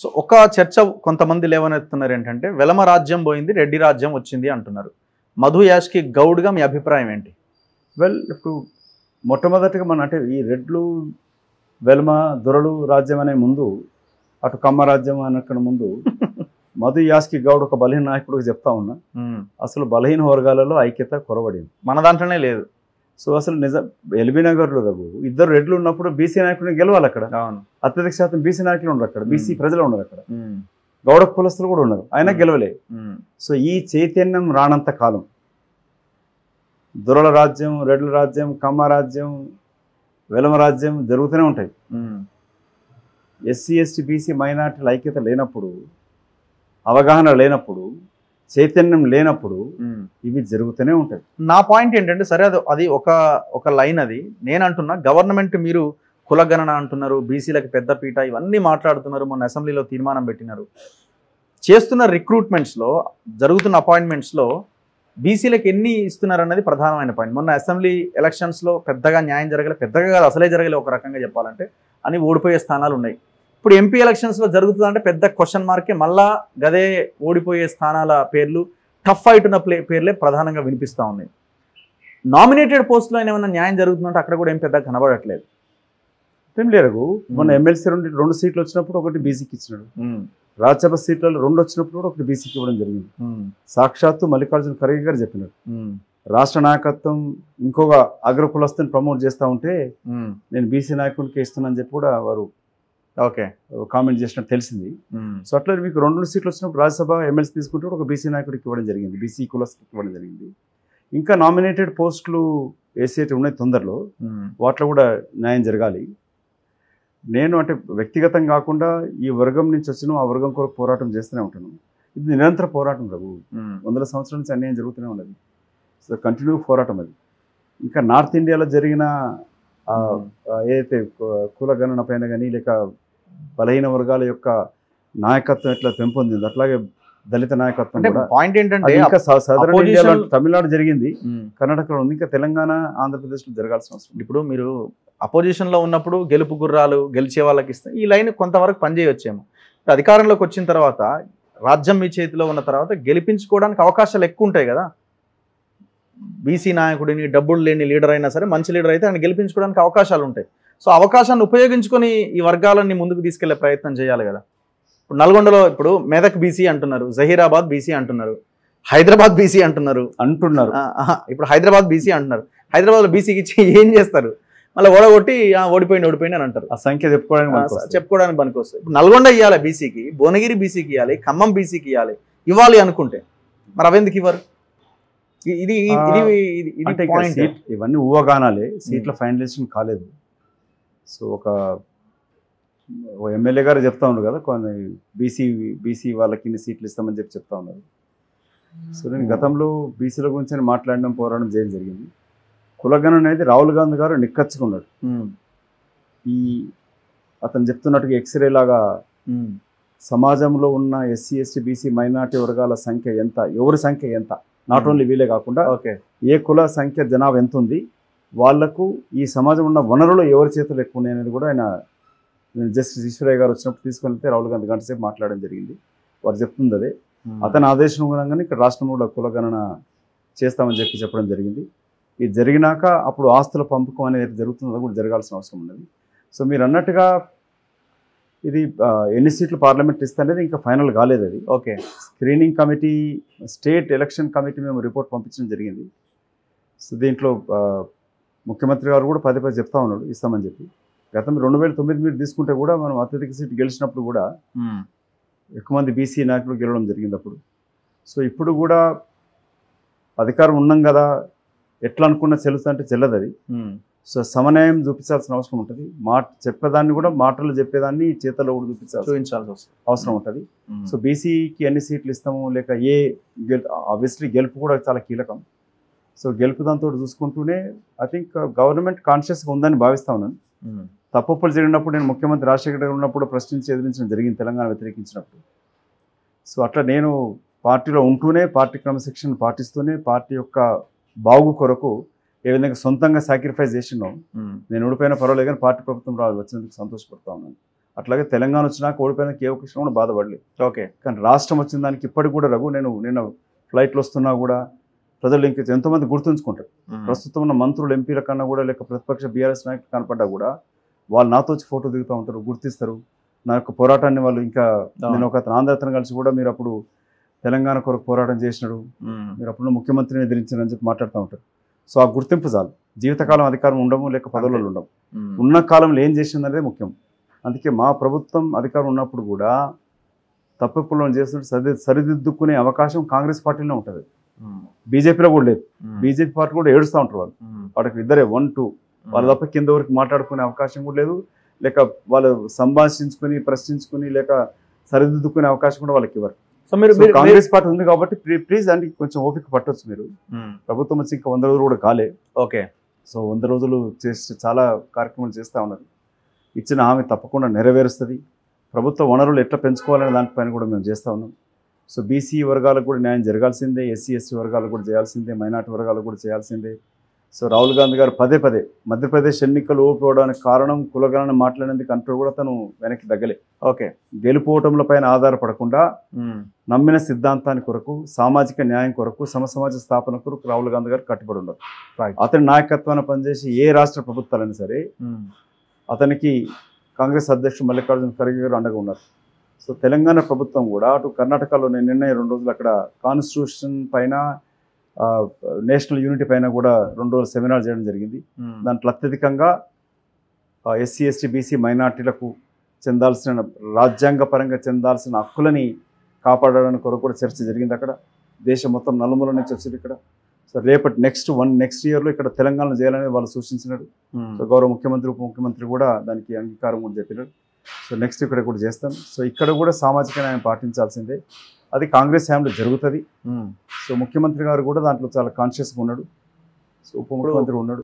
So ఒక చర్చ కొంతమంది లేవనెత్తున్నారు ఏంటంటే వెలమ రాజ్యం పోయింది రెడ్డి రాజ్యం వచ్చింది అంటున్నారు. మధు యాష్కి గౌడ్గా మీ అభిప్రాయం ఏంటి? వెల్ ఇప్పుడు మొట్టమొదటిగా మన అంటే ఈ రెడ్లు వెలమ దొరలు రాజ్యం అనే ముందు అటు కమ్మ రాజ్యం అనక్కడ ముందు మధు యాష్కి గౌడ్ ఒక బలహీన నాయకుడికి చెప్తా ఉన్నా, అసలు బలహీన వర్గాలలో ఐక్యత కొరవడింది, మన దాంట్లోనే లేదు. సో అసలు నిజం ఎల్బీ నగర్లో రఘు ఇద్దరు రెడ్లు ఉన్నప్పుడు బీసీ నాయకుడిని గెలవాలి అక్కడ. అత్యధిక శాతం బీసీ నాయకులు ఉన్నారు అక్కడ, బీసీ ప్రజలు ఉన్నారు అక్కడ, గౌడ కులస్తులు కూడా ఉన్నారు, అయినా గెలవలే. సో ఈ చైతన్యం రానంత కాలం దొరల రాజ్యం, రెడ్ల రాజ్యం, కమ్మ రాజ్యం, వెలమ రాజ్యం జరుగుతూనే ఉంటాయి. ఎస్సీ ఎస్టీ బీసీ మైనార్టీల ఐక్యత లేనప్పుడు, అవగాహన లేనప్పుడు, చైతన్యం లేనప్పుడు ఇవి జరుగుతూనే ఉంటాయి. నా పాయింట్ ఏంటంటే సరే అది ఒక లైన్. అది నేను అంటున్నా, గవర్నమెంట్ మీరు కులగణన అంటున్నారు, బీసీలకు పెద్ద పీట ఇవన్నీ మాట్లాడుతున్నారు, మొన్న అసెంబ్లీలో తీర్మానం పెట్టినారు. చేస్తున్న రిక్రూట్మెంట్స్లో, జరుగుతున్న అపాయింట్మెంట్స్లో బీసీలకు ఎన్ని ఇస్తున్నారు అన్నది ప్రధానమైన పాయింట్. మొన్న అసెంబ్లీ ఎలక్షన్స్లో పెద్దగా న్యాయం జరగలే, పెద్దగా కాదు అసలే జరగలే ఒక రకంగా చెప్పాలంటే, అని ఓడిపోయే స్థానాలు ఉన్నాయి. ఇప్పుడు ఎంపీ ఎలక్షన్స్లో జరుగుతుందంటే పెద్ద క్వశ్చన్ మార్కే. మళ్ళా గదే ఓడిపోయే స్థానాల పేర్లు, టఫ్ ఫైట్ ఉన్న పేర్లే ప్రధానంగా వినిపిస్తూ ఉన్నాయి. నామినేటెడ్ పోస్టులో ఏమైనా న్యాయం జరుగుతుందంటే అక్కడ కూడా ఏం పెద్దగా కనబడట్లేదు. ఏం లేరు. మొన్న ఎమ్మెల్సీ 2 సీట్లు వచ్చినప్పుడు ఒకటి బీసీకి ఇచ్చినాడు, రాజ్యసభ సీట్లలో 2 వచ్చినప్పుడు కూడా ఒకటి బీసీకి ఇవ్వడం జరిగింది. సాక్షాత్తు మల్లికార్జున ఖర్గే గారు చెప్పినారు, రాష్ట్ర నాయకత్వం ఇంకొక అగ్ర కులస్తుని ప్రమోట్ చేస్తూ ఉంటే నేను బీసీ నాయకుడికి ఇస్తున్నాను చెప్పి కూడా వారు కామెంట్ చేసినట్టు తెలిసింది. సో అట్లా మీకు 2 సీట్లు వచ్చినప్పుడు రాజ్యసభ ఎమ్మెల్సీ తీసుకుంటే ఒక బీసీ నాయకుడికి ఇవ్వడం జరిగింది, బీసీ కులస్తుకి ఇవ్వడం జరిగింది. ఇంకా నామినేటెడ్ పోస్టులు వేసేటి ఉన్నాయి తొందరలో, వాటిలో కూడా న్యాయం జరగాలి. నేను అంటే వ్యక్తిగతం కాకుండా ఈ వర్గం నుంచి వచ్చిన ఆ వర్గం కొరకు పోరాటం చేస్తూనే ఉంటాను. ఇది నిరంతర పోరాటం రఘు, 100 సంవత్సరాల నుంచి అన్యాయం జరుగుతూనే ఉన్నది. సో కంటిన్యూ పోరాటం అది. ఇంకా నార్త్ ఇండియాలో జరిగిన ఏదైతే కులగణన పైన కానీ లేక బలహీన వర్గాల యొక్క నాయకత్వం ఎట్లా పెంపొందింది, అట్లాగే దళిత నాయకత్వం కూడా. పాయింట్ ఏంటంటే ఇంకా సదరన్ ఇండియాలో తమిళనాడు జరిగింది, కర్ణాటకలో ఉంది, ఇంకా తెలంగాణ ఆంధ్రప్రదేశ్లో జరగాల్సిన అవసరం. ఇప్పుడు మీరు అపోజిషన్లో ఉన్నప్పుడు గెలుపు గుర్రాలు గెలిచే వాళ్ళకి ఇస్తే ఈ లైన్ కొంతవరకు పనిచేయొచ్చేమో. అధికారంలోకి వచ్చిన తర్వాత, రాజ్యం మీ చేతిలో ఉన్న తర్వాత గెలిపించుకోవడానికి అవకాశాలు ఎక్కువ ఉంటాయి కదా. బీసీ నాయకుడిని, డబ్బులు లేని లీడర్ అయినా సరే, మంచి లీడర్ అయితే ఆయన గెలిపించుకోవడానికి అవకాశాలు ఉంటాయి. సో అవకాశాన్ని ఉపయోగించుకొని ఈ వర్గాలన్నీ ముందుకు తీసుకెళ్లే ప్రయత్నం చేయాలి కదా. ఇప్పుడు నల్గొండలో ఇప్పుడు మెదక్ బీసీ అంటున్నారు, జహీరాబాద్ బీసీ అంటున్నారు, హైదరాబాద్ బీసీ అంటున్నారు. ఇప్పుడు హైదరాబాద్ బీసీ అంటున్నారు. హైదరాబాద్లో బీసీకి ఇచ్చి ఏం చేస్తారు? మళ్ళీ ఓడగొట్టి ఓడిపోయింది అని అంటారు. ఆ సంఖ్య చెప్పుకోవడానికి పనికొస్తుంది. ఇప్పుడు నల్గొండ ఇవ్వాలి బీసీకి, భువనగిరి బీసీకి ఇవ్వాలి, ఖమ్మం బీసీకి ఇవ్వాలి అనుకుంటే మరి అవెందుకు ఇవ్వరు? ఇది ఇవన్నీ ఊహాగానాలే, సీట్ల ఫైనలైజేషన్ కాలేదు. సో ఒక ఎమ్మెల్యే గారు చెప్తా ఉన్నారు కదా, కొన్ని బీసీ వాళ్ళకి ఇన్ని సీట్లు ఇస్తామని చెప్తా ఉన్నారు. సో నేను గతంలో బీసీల గురించి మాట్లాడడం, పోరాటం చేయడం జరిగింది. కులగణన అనేది రాహుల్ గాంధీ గారు నిక్కచ్చుకున్నాడు. ఈ అతను చెప్తున్నట్టుగా ఎక్స్రే లాగా సమాజంలో ఉన్న ఎస్సీ ఎస్టీ బీసీ మైనార్టీ వర్గాల సంఖ్య ఎంత, ఎవరి సంఖ్య ఎంత, నాట్ ఓన్లీ వీలే కాకుండా ఏ కుల సంఖ్య జనాభా ఎంత ఉంది, వాళ్లకు ఈ సమాజం ఉన్న వనరులు ఎవరి చేతులు ఎక్కువ ఉన్నాయి అనేది కూడా ఆయన జస్టిస్ ఈశ్వరయ్య గారు వచ్చినప్పుడు తీసుకొని వెళ్తే రాహుల్ గాంధీ గంట సేపు మాట్లాడడం జరిగింది. వారు చెప్తుంది అదే. అతని ఆదేశానుగుణంగానే ఇక్కడ రాష్ట్రంలో కూడా కులగణన చేస్తామని చెప్పడం జరిగింది. ఇది జరిగినాక అప్పుడు ఆస్తుల పంపకం అనేది జరుగుతుందో కూడా జరగాల్సిన అవసరం ఉన్నది. సో మీరు అన్నట్టుగా ఇది ఎన్ని సీట్లు పార్లమెంట్ ఇస్తే అనేది ఇంకా ఫైనల్ కాలేదు. అది screening committee, state election committee మేము రిపోర్ట్ పంపించడం జరిగింది. సో దీంట్లో ముఖ్యమంత్రి గారు కూడా పదే చెప్తా ఉన్నాడు ఇస్తామని చెప్పి. గతం 2009 మీరు తీసుకుంటే కూడా మనం అత్యధిక సీట్లు గెలిచినప్పుడు కూడా ఎక్కువ మంది బీసీ నాయకులు గెలవడం జరిగింది అప్పుడు. సో ఇప్పుడు కూడా అధికారం ఉన్నాం కదా, ఎట్లా అనుకున్నా చెల్లుతుంటే చెల్లదు అది. సో సమన్వయం చూపించాల్సిన అవసరం ఉంటుంది. చెప్పేదాన్ని కూడా మాటలు చెప్పేదాన్ని చేతల్లో కూడా చూపించాల్సిన అవసరం ఉంటుంది. సో బీసీకి ఎన్ని సీట్లు ఇస్తాము లేక ఆబ్వియస్లీ గెలుపు కూడా చాలా కీలకం. సో గెలుపు దాంతో చూసుకుంటూనే ఐ థింక్ గవర్నమెంట్ కాన్షియస్గా ఉందని భావిస్తా ఉన్నాను. తప్పులు జరిగినప్పుడు నేను ముఖ్యమంత్రి రాజశేఖర్ గారు ఉన్నప్పుడు ప్రశ్నించి ఎదిరించడం జరిగింది, తెలంగాణ వ్యతిరేకించినప్పుడు. సో అట్లా నేను పార్టీలో ఉంటూనే, పార్టీ క్రమశిక్షణ పాటిస్తూనే, పార్టీ యొక్క బాగు కొరకు ఏ విధంగా సొంతంగా సాక్రిఫైస్ చేసినాం. నేను ఓడిపోయినా పర్వాలేదు కానీ పార్టీ ప్రభుత్వం వచ్చినందుకు సంతోషపడతా ఉన్నాను. అట్లాగే తెలంగాణ వచ్చినాక ఓడిపోయిన కేవీ కృష్ణ కూడా బాధపడలేదు. ఓకే. కానీ రాష్ట్రం వచ్చిన దానికి ఇప్పటికి కూడా రఘు నేను నిన్న ఫ్లైట్లో వస్తున్నా కూడా ప్రజలు ఇంక ఎంతోమంది గుర్తుంచుకుంటారు. ప్రస్తుతం ఉన్న మంత్రులు ఎంపీల కన్నా కూడా లేక ప్రతిపక్ష బీఆర్ఎస్ నాయకులు కనపడ్డా కూడా వాళ్ళు నాతో వచ్చి ఫోటో దిగుతూ ఉంటారు, గుర్తిస్తారు నా యొక్క పోరాటాన్ని. వాళ్ళు ఇంకా నేను ఒక ఆంధ్రతను కలిసి కూడా మీరు అప్పుడు తెలంగాణ కొరకు పోరాటం చేసినాడు, మీరు అప్పుడు ముఖ్యమంత్రిని ఎదిరించారని చెప్పి మాట్లాడుతూ ఉంటారు. సో ఆ గుర్తింపు చాలు. జీవితకాలం అధికారం ఉండము లేక పదవులలో ఉండము, ఉన్న కాలంలో ఏం చేసిందనేది ముఖ్యం. అందుకే మా ప్రభుత్వం అధికారం ఉన్నప్పుడు కూడా తప్పులను చేస్తుంటే సరిదిద్దుకునే అవకాశం కాంగ్రెస్ పార్టీలో ఉంటుంది, బీజేపీలో కూడా లేదు. బీజేపీ పార్టీ కూడా ఏడుస్తూ ఉంటారు వాళ్ళు, వాళ్ళకి ఇద్దరే 1, 2 వాళ్ళ తప్ప కింద వరకు మాట్లాడుకునే అవకాశం కూడా లేదు, లేక వాళ్ళు సంభాషించుకుని ప్రశ్నించుకుని లేక సరిదిద్దుకునే అవకాశం కూడా వాళ్ళకి ఇవ్వరు. సో మీరు కాంగ్రెస్ పార్టీ ఉంది కాబట్టి ప్లీజ్ అంటే కొంచెం ఓపిక పట్టొచ్చు మీరు. ప్రభుత్వం వచ్చి ఇంకా 100 రోజులు కూడా కాలే. ఓకే. సో 100 రోజులు చేసి చాలా కార్యక్రమాలు చేస్తూ ఉన్నారు. ఇచ్చిన హామీ తప్పకుండా నెరవేరుస్తుంది. ప్రభుత్వ వనరులు ఎట్లా పెంచుకోవాలనే దానిపైన కూడా మేము చేస్తూ ఉన్నాం. సో బీసీ వర్గాలకు కూడా న్యాయం జరగాల్సిందే, ఎస్సీ ఎస్టీ వర్గాలకు కూడా చేయాల్సిందే, మైనార్టీ వర్గాలకు కూడా చేయాల్సిందే. సో రాహుల్ గాంధీ గారు పదే మధ్యప్రదేశ్ ఎన్నికలు ఓడిపోవడానికి కారణం కులగణన మాట్లాడేందుకు అంటూ కూడా తను వెనక్కి తగ్గలే. ఓకే. గెలుపోవటంల పైన ఆధారపడకుండా నమ్మిన సిద్ధాంతాన్ని కొరకు, సామాజిక న్యాయం కొరకు, సమసమాజ స్థాపన కొరకు రాహుల్ గాంధీ గారు కట్టుబడి ఉన్నారు. అతని నాయకత్వాన్ని పనిచేసి ఏ రాష్ట్ర ప్రభుత్వాలైనా సరే అతనికి కాంగ్రెస్ అధ్యక్షుడు మల్లికార్జున ఖర్గే గారు అండగా ఉన్నారు. సో తెలంగాణ ప్రభుత్వం కూడా అటు కర్ణాటకలో నేను నిన్న 2 రోజులు అక్కడ కాన్స్టిట్యూషన్ పైన నేషనల్ యూనిటీ పైన కూడా 2 రోజులు సెమినార్ చేయడం జరిగింది. దాంట్లో అత్యధికంగా ఎస్సీ ఎస్టీ బీసీ మైనార్టీలకు చెందాల్సిన రాజ్యాంగపరంగా చెందాల్సిన హక్కులని కాపాడడానికి కొరకు కూడా చర్చ జరిగింది. అక్కడ దేశం మొత్తం నలుమూల నుంచి వచ్చింది ఇక్కడ. సో రేపటి నెక్స్ట్ ఇయర్లో ఇక్కడ తెలంగాణ చేయాలని వాళ్ళు సూచించినారు. సో గౌరవ ముఖ్యమంత్రి ఉప ముఖ్యమంత్రి కూడా దానికి అంగీకారం కూడా చెప్పినారు. సో నెక్స్ట్ ఇక్కడ కూడా చేస్తాం. సో ఇక్కడ కూడా సామాజిక న్యాయం పాటించాల్సిందే, అది కాంగ్రెస్ హయాంలో జరుగుతుంది. సో ముఖ్యమంత్రి గారు కూడా దాంట్లో చాలా కాన్షియస్గా ఉన్నాడు, సో ఉప ముఖ్యమంత్రి ఉన్నాడు.